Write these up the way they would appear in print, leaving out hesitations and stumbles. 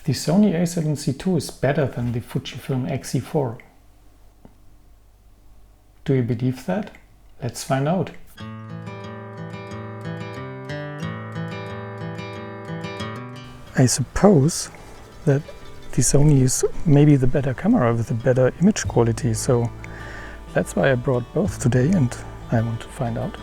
the Sony A7C II is better than the Fujifilm X-E4. Do you believe that? Let's find out. I suppose that the Sony is maybe the better camera with a better image quality, so that's why I brought both today and I want to find out.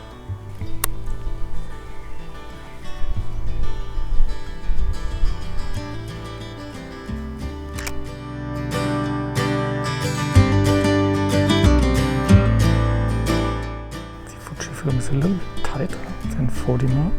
The Fujifilm is a little bit tighter than 40 mm.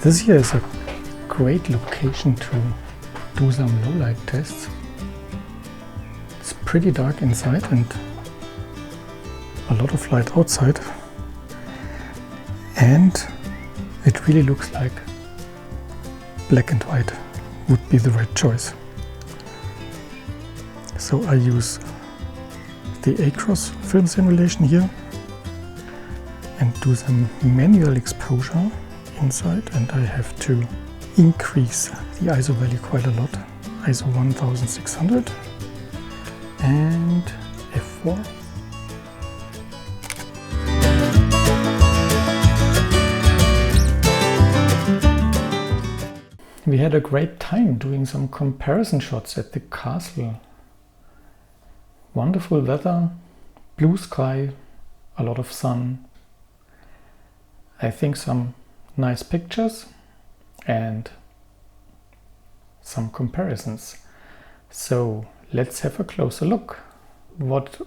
This here is a great location to do some low light tests. It's pretty dark inside and a lot of light outside, and it really looks like black and white would be the right choice. So I use the Acros film simulation here and do some manual exposure inside, and I have to increase the ISO value quite a lot. ISO 1600 and F4. We had a great time doing some comparison shots at the castle. Wonderful weather, blue sky, a lot of sun. I think some nice pictures and some comparisons. So let's have a closer look. What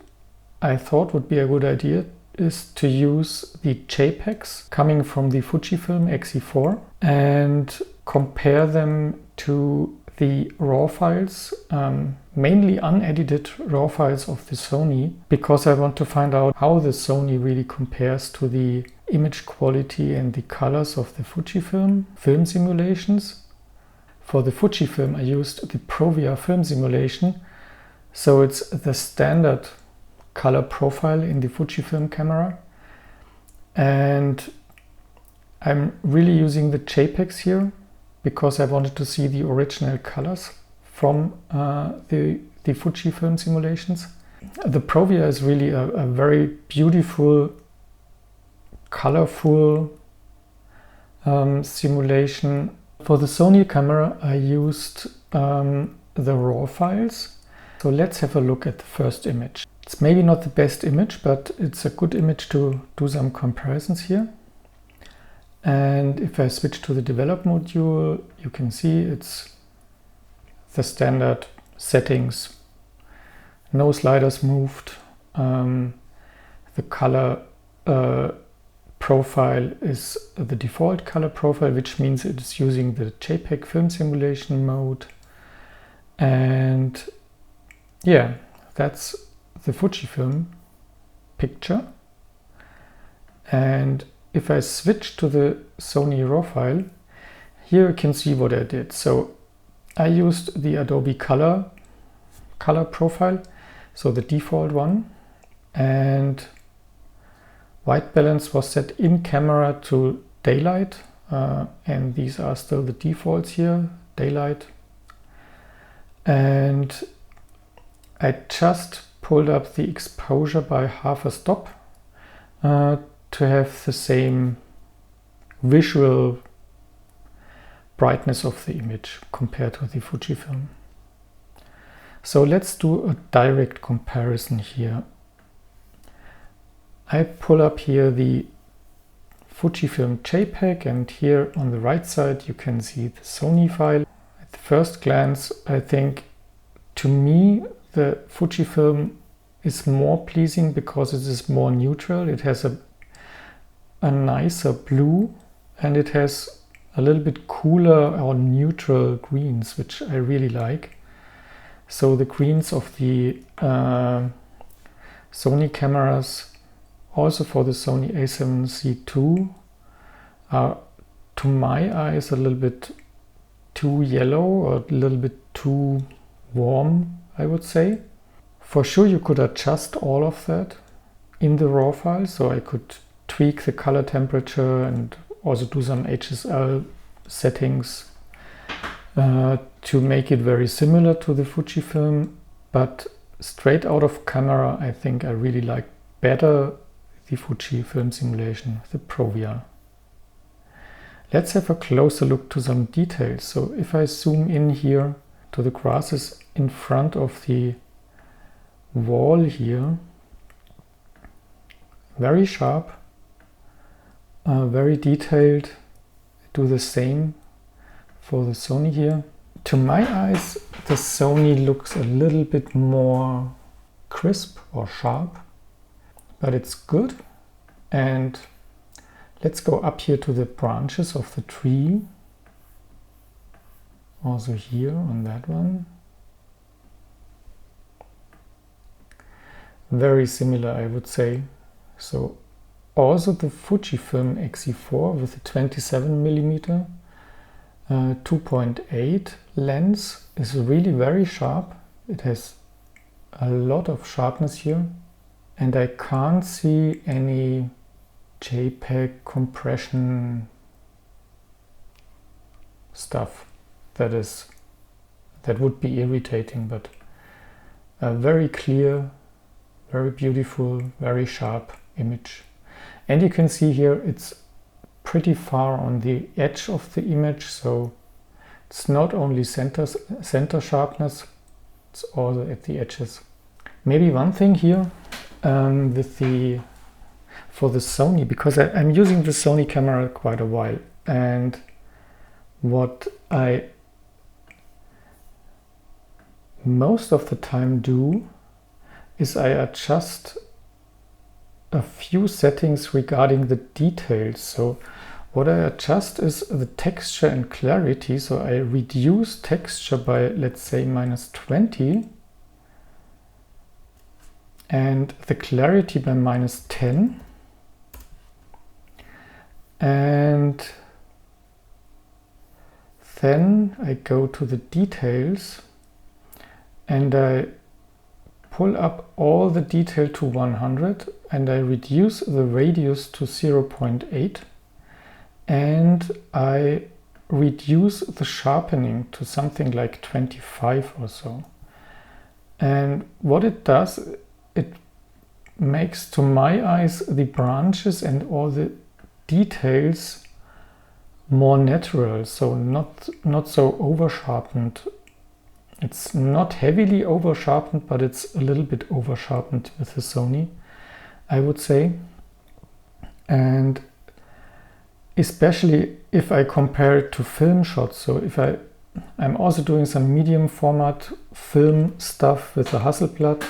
I thought would be a good idea is to use the JPEGs coming from the Fujifilm X-E4 and compare them to the RAW files, mainly unedited RAW files of the Sony, because I want to find out how the Sony really compares to the image quality and the colors of the Fujifilm film simulations. For the Fujifilm I used the Provia film simulation, so it's the standard color profile in the Fujifilm camera, and I'm really using the JPEGs here because I wanted to see the original colors from the Fujifilm simulations. The Provia is really a very beautiful, colorful simulation. For the Sony camera I used the RAW files. So let's have a look at the first image. It's maybe not the best image, but it's a good image to do some comparisons here. And if I switch to the develop module, you can see it's the standard settings. No sliders moved. The color profile is the default color profile, which means it is using the JPEG film simulation mode. And yeah, that's the Fujifilm picture. And if I switch to the Sony RAW file, here you can see what I did. So I used the Adobe color profile, so the default one, and white balance was set in camera to daylight, and these are still the defaults here, daylight. And I just pulled up the exposure by half a stop to have the same visual brightness of the image compared to the Fujifilm. So let's do a direct comparison here. I pull up here the Fujifilm JPEG, and here on the right side you can see the Sony file. At the first glance, I think to me the Fujifilm is more pleasing because it is more neutral. It has a nicer blue, and it has a little bit cooler or neutral greens, which I really like. So the greens of the Sony cameras, also for the Sony A7C II, are to my eyes a little bit too yellow or a little bit too warm, I would say. For sure you could adjust all of that in the RAW file, so I could tweak the color temperature and also do some HSL settings to make it very similar to the Fujifilm, but straight out of camera I think I really like better the Fujifilm simulation, the Provia. Let's have a closer look to some details. So if I zoom in here to the grasses in front of the wall here, very sharp, very detailed. Do the same for the Sony here. To my eyes, the Sony looks a little bit more crisp or sharp, but it's good. And let's go up here to the branches of the tree. Also here on that one. Very similar, I would say. So also the Fujifilm X-E4 with a 27mm 2.8 lens is really very sharp. It has a lot of sharpness here, and I can't see any JPEG compression stuff that would be irritating, but a very clear, very beautiful, very sharp image. And you can see here it's pretty far on the edge of the image, so it's not only center sharpness, it's also at the edges. Maybe one thing here for the Sony, because I'm using the Sony camera quite a while, and what I most of the time do is I adjust a few settings regarding the details. So what I adjust is the texture and clarity. So I reduce texture by, let's say, -20 and the clarity by -10. And then I go to the details and I pull up all the detail to 100 and I reduce the radius to 0.8 and I reduce the sharpening to something like 25 or so. And what it does, it makes, to my eyes, the branches and all the details more natural, so not so over sharpened. It's not heavily over sharpened, but it's a little bit over sharpened with the Sony, I would say. And especially if I compare it to film shots, so if I'm also doing some medium format film stuff with the Hasselblad,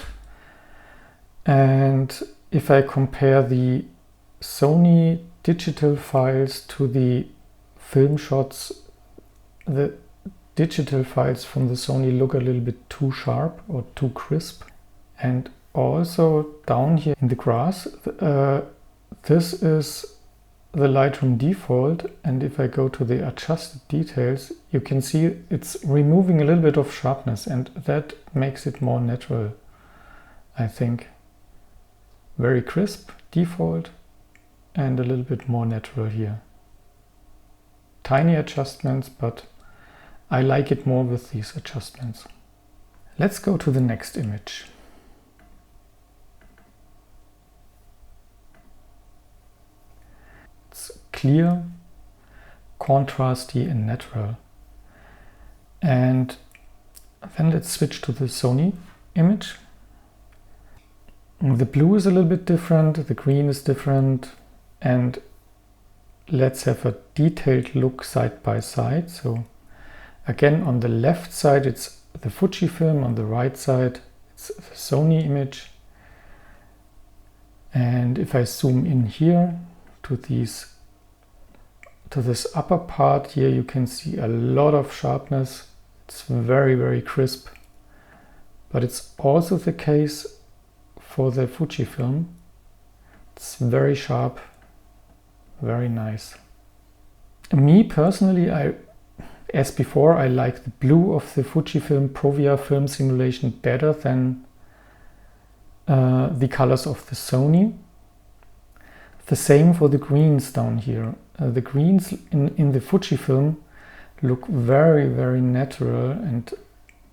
and if I compare the Sony digital files to the film shots, the digital files from the Sony look a little bit too sharp or too crisp. And also down here in the grass, this is the Lightroom default, and if I go to the adjusted details, you can see it's removing a little bit of sharpness, and that makes it more natural, I think. Very crisp default and a little bit more natural here. Tiny adjustments, but I like it more with these adjustments. Let's go to the next image. It's clear, contrasty and natural. And then let's switch to the Sony image. The blue is a little bit different, the green is different, and let's have a detailed look side by side. So again, on the left side it's the Fujifilm, on the right side it's the Sony image. And if I zoom in here to this upper part here, you can see a lot of sharpness. It's very, very crisp. But it's also the case for the Fujifilm. It's very sharp, very nice. Me personally, as before, I like the blue of the Fujifilm Provia film simulation better than the colors of the Sony. The same for the greens down here. The greens in the Fujifilm look very, very natural and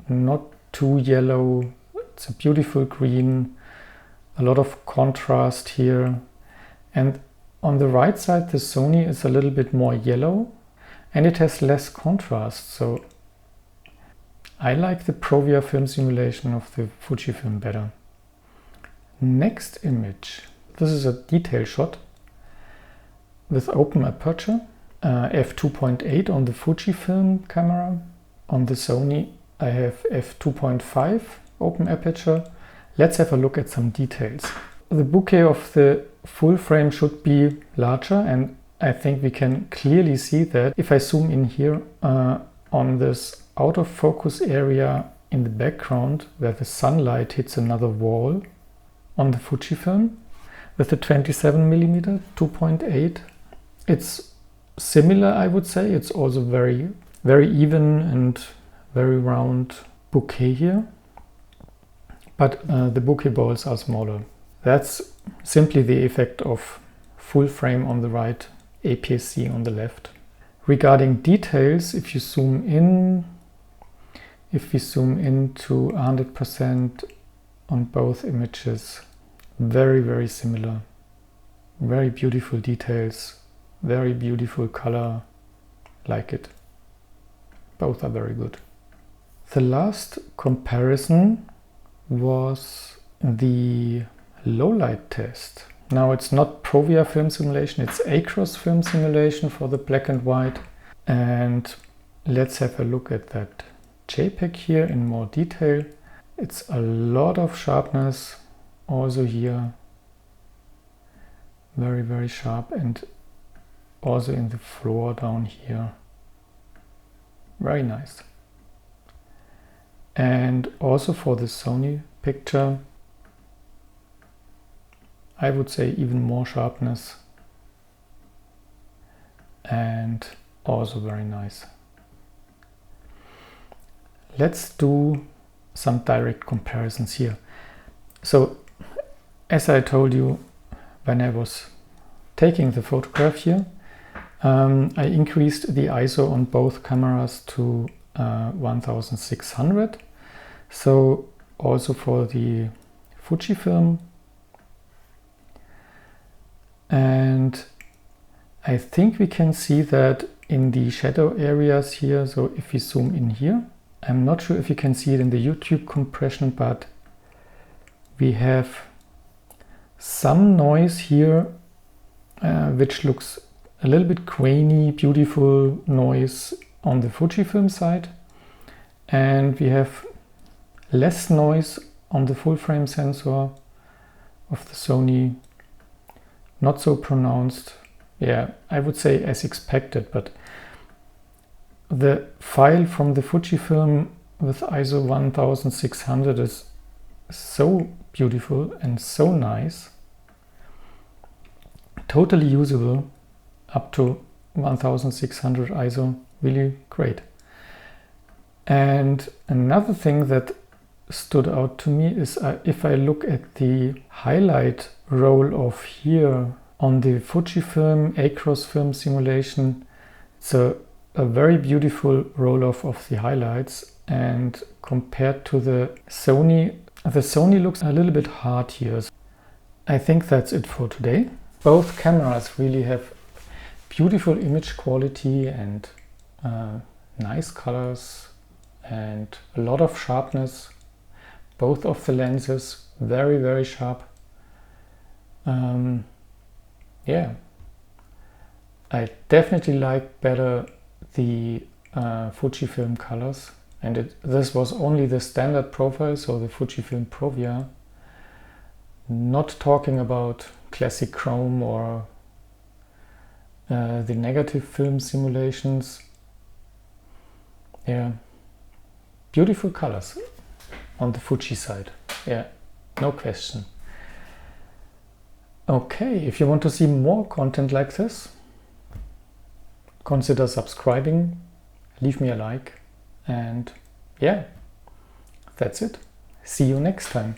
not too yellow. It's a beautiful green, a lot of contrast here. And on the right side, the Sony is a little bit more yellow and it has less contrast. So I like the Provia film simulation of the Fujifilm better. Next image. This is a detail shot with open aperture, f2.8 on the Fujifilm camera. On the Sony I have f2.5 open aperture. Let's have a look at some details. The bokeh of the full frame should be larger, and I think we can clearly see that if I zoom in here on this out of focus area in the background where the sunlight hits another wall on the Fujifilm with the 27mm 2.8. It's similar, I would say. It's also very, very even and very round bokeh here. But the bokeh balls are smaller. That's simply the effect of full frame on the right, APS-C on the left. Regarding details, if you zoom in, if we zoom into 100% on both images, very, very similar. Very beautiful details, very beautiful color, like it. Both are very good. The last comparison was the low light test. Now it's not Provia film simulation, it's Acros film simulation for the black and white. And let's have a look at that JPEG here in more detail. It's a lot of sharpness also here. Very, very sharp, and also in the floor down here. Very nice. And also for the Sony picture, I would say even more sharpness, and also very nice. Let's do some direct comparisons here. So as I told you when I was taking the photograph here, I increased the ISO on both cameras to 1600. So also for the Fujifilm. And I think we can see that in the shadow areas here. So if we zoom in here, I'm not sure if you can see it in the YouTube compression, but we have some noise here, which looks a little bit grainy, beautiful noise on the Fujifilm side. And we have less noise on the full frame sensor of the Sony. Not so pronounced. Yeah, I would say as expected, but the file from the Fujifilm with ISO 1600 is so beautiful and so nice. Totally usable up to 1600 ISO, really great. And another thing that stood out to me is if I look at the highlight roll-off here on the Fujifilm Acros film simulation, it's a very beautiful roll-off of the highlights, and compared to the Sony looks a little bit hard here. I think that's it for today. Both cameras really have beautiful image quality and nice colors and a lot of sharpness. Both of the lenses very, very sharp. Yeah, I definitely like better the Fujifilm colors, and this was only the standard profile, so the Fujifilm Provia, not talking about classic chrome or the negative film simulations. Yeah, beautiful colors on the Fuji side, yeah, no question. Okay, if you want to see more content like this, consider subscribing, leave me a like, and yeah, that's it. See you next time.